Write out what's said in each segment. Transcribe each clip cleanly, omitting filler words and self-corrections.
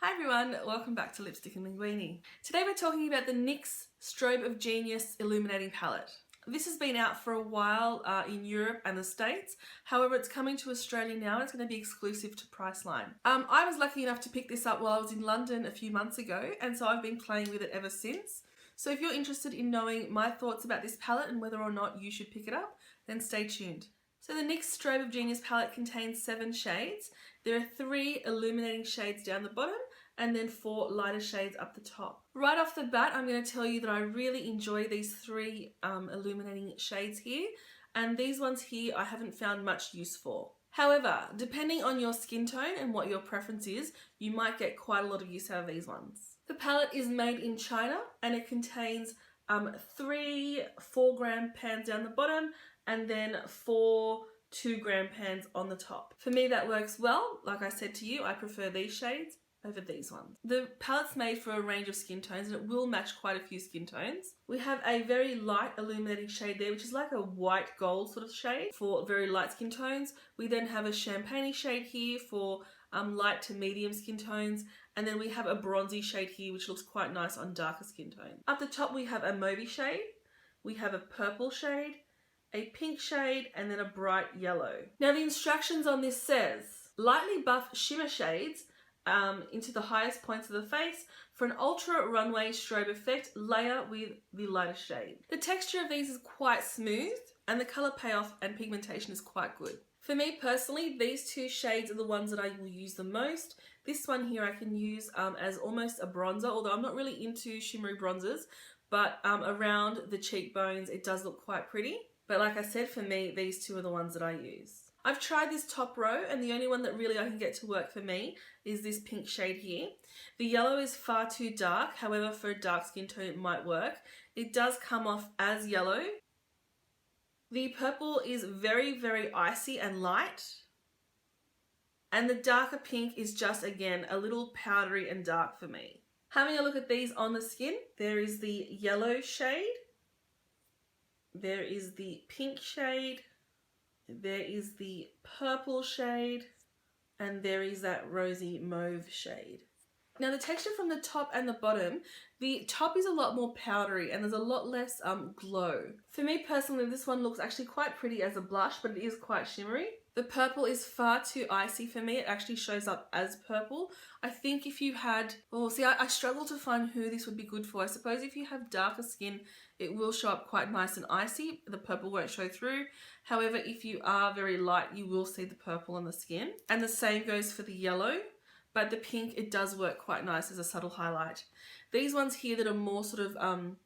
Hi everyone, welcome back to Lipstick and Linguine. Today we're talking about the NYX Strobe of Genius Illuminating Palette. This has been out for a while in Europe and the States. However, it's coming to Australia now and it's going to be exclusive to Priceline. I was lucky enough to pick this up while I was in London a few months ago, and so I've been playing with it ever since. So if you're interested in knowing my thoughts about this palette and whether or not you should pick it up, then stay tuned. So the NYX Strobe of Genius palette contains 7 shades. There are 3 illuminating shades down the bottom and then 4 lighter shades up the top. Right off the bat, I'm going to tell you that I really enjoy these 3 illuminating shades here, and these ones here I haven't found much use for. However, depending on your skin tone and what your preference is, you might get quite a lot of use out of these ones. The palette is made in China and it contains 3 4-gram pans down the bottom and then 4 2-gram pans on the top. For me that works well. Like I said to you, I prefer these shades over these ones. The palette's made for a range of skin tones and it will match quite a few skin tones. We have a very light illuminating shade there, which is like a white gold sort of shade for very light skin tones. We then have a champagne shade here for light to medium skin tones, and then we have a bronzy shade here which looks quite nice on darker skin tones. Up the top we have a mauve shade, we have a purple shade, a pink shade, and then a bright yellow. Now the instructions on this says, lightly buff shimmer shades into the highest points of the face for an ultra runway strobe effect, layer with the lighter shade. The texture of these is quite smooth and the colour payoff and pigmentation is quite good. For me personally, these 2 shades are the ones that I will use the most. This one here I can use as almost a bronzer, although I'm not really into shimmery bronzers, but around the cheekbones it does look quite pretty. But like I said, for me, these 2 are the ones that I use. I've tried this top row and the only one that really I can get to work for me is this pink shade here. The yellow is far too dark, however for a dark skin tone it might work. It does come off as yellow. The purple is very, very icy and light. And the darker pink is just, again, a little powdery and dark for me. Having a look at these on the skin, there is the yellow shade. There is the pink shade, there is the purple shade, and there is that rosy mauve shade. Now the texture from the top and the bottom, the top is a lot more powdery and there's a lot less glow. For me personally, this one looks actually quite pretty as a blush, but it is quite shimmery. The purple is far too icy for me. It actually shows up as purple. I think if you had, I struggle to find who this would be good for. I suppose if you have darker skin, it will show up quite nice and icy. The purple won't show through. However, if you are very light, you will see the purple on the skin. And the same goes for the yellow. But the pink, it does work quite nice as a subtle highlight. These ones here that are more sort of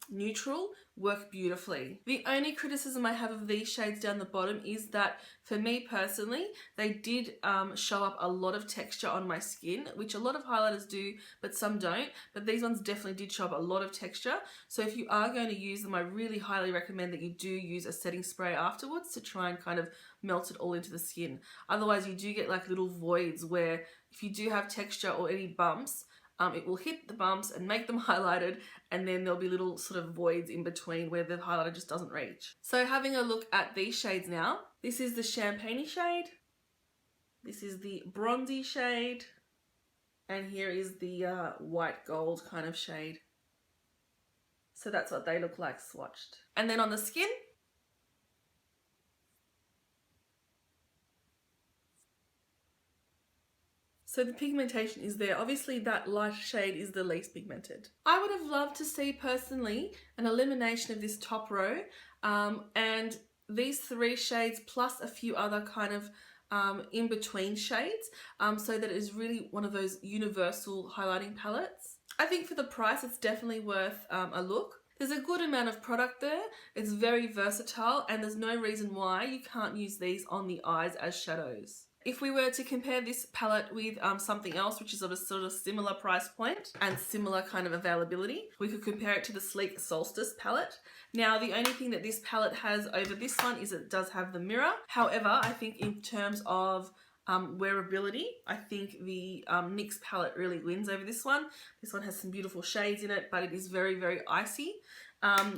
neutral work beautifully. The only criticism I have of these shades down the bottom is that for me personally, they did show up a lot of texture on my skin, which a lot of highlighters do, but some don't. But these ones definitely did show up a lot of texture. So if you are going to use them, I really highly recommend that you do use a setting spray afterwards to try and kind of melt it all into the skin. Otherwise you do get like little voids where if you do have texture or any bumps, it will hit the bumps and make them highlighted, and then there'll be little sort of voids in between where the highlighter just doesn't reach. So having a look at these shades now, this is the champagne shade, this is the bronzy shade, and here is the white gold kind of shade. So that's what they look like swatched. And then on the skin, so the pigmentation is there. Obviously that lighter shade is the least pigmented. I would have loved to see personally an elimination of this top row and these 3 shades plus a few other kind of in-between shades so that it is really one of those universal highlighting palettes. I think for the price it's definitely worth a look. There's a good amount of product there, it's very versatile, and there's no reason why you can't use these on the eyes as shadows. If we were to compare this palette with something else which is of a sort of similar price point and similar kind of availability, we could compare it to the Sleek Solstice palette. Now the only thing that this palette has over this one is it does have the mirror. However, I think in terms of wearability, I think the NYX palette really wins over this one. This one has some beautiful shades in it, but it is very, very icy.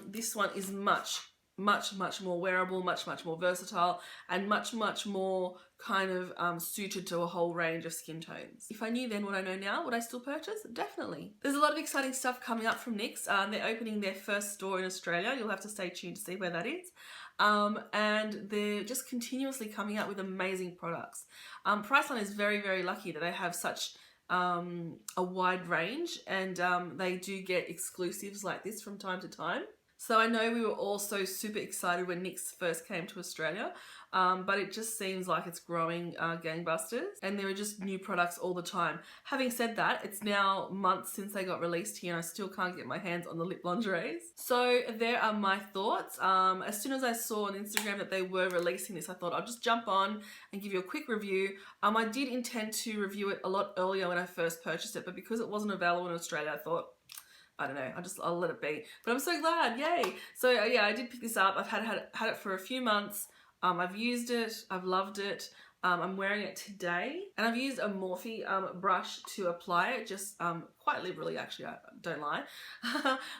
This one is much much more wearable, much more versatile, and much more kind of suited to a whole range of skin tones. If I knew then what I know now, would I still purchase? Definitely. There's a lot of exciting stuff coming up from NYX. They're opening their first store in Australia. You'll have to stay tuned to see where that is. And they're just continuously coming out with amazing products. Priceline is very lucky that they have such a wide range, and they do get exclusives like this from time to time. So I know we were all so super excited when NYX first came to Australia, but it just seems like it's growing gangbusters, and there are just new products all the time. Having said that, it's now months since they got released here and I still can't get my hands on the lip lingeries. So there are my thoughts. As soon as I saw on Instagram that they were releasing this, I thought I'll just jump on and give you a quick review. I did intend to review it a lot earlier when I first purchased it, but because it wasn't available in Australia, I thought, I don't know, I'll let it be. But I'm so glad, yay! So yeah, I did pick this up. I've had it for a few months. I've used it, I've loved it. I'm wearing it today, and I've used a Morphe brush to apply it, just quite liberally actually, I don't lie.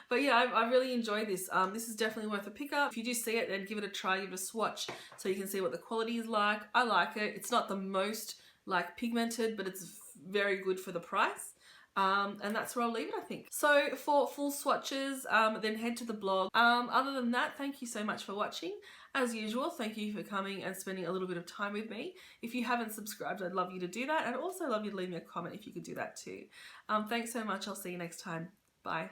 But yeah, I really enjoy this. This is definitely worth a pickup. If you do see it, then give it a try, give it a swatch so you can see what the quality is like. I like it. It's not the most like pigmented, but it's very good for the price. And that's where I'll leave it, I think. So for full swatches, then head to the blog. Other than that, thank you so much for watching. As usual, thank you for coming and spending a little bit of time with me. If you haven't subscribed, I'd love you to do that. And also love you to leave me a comment if you could do that too. Thanks so much. I'll see you next time. Bye.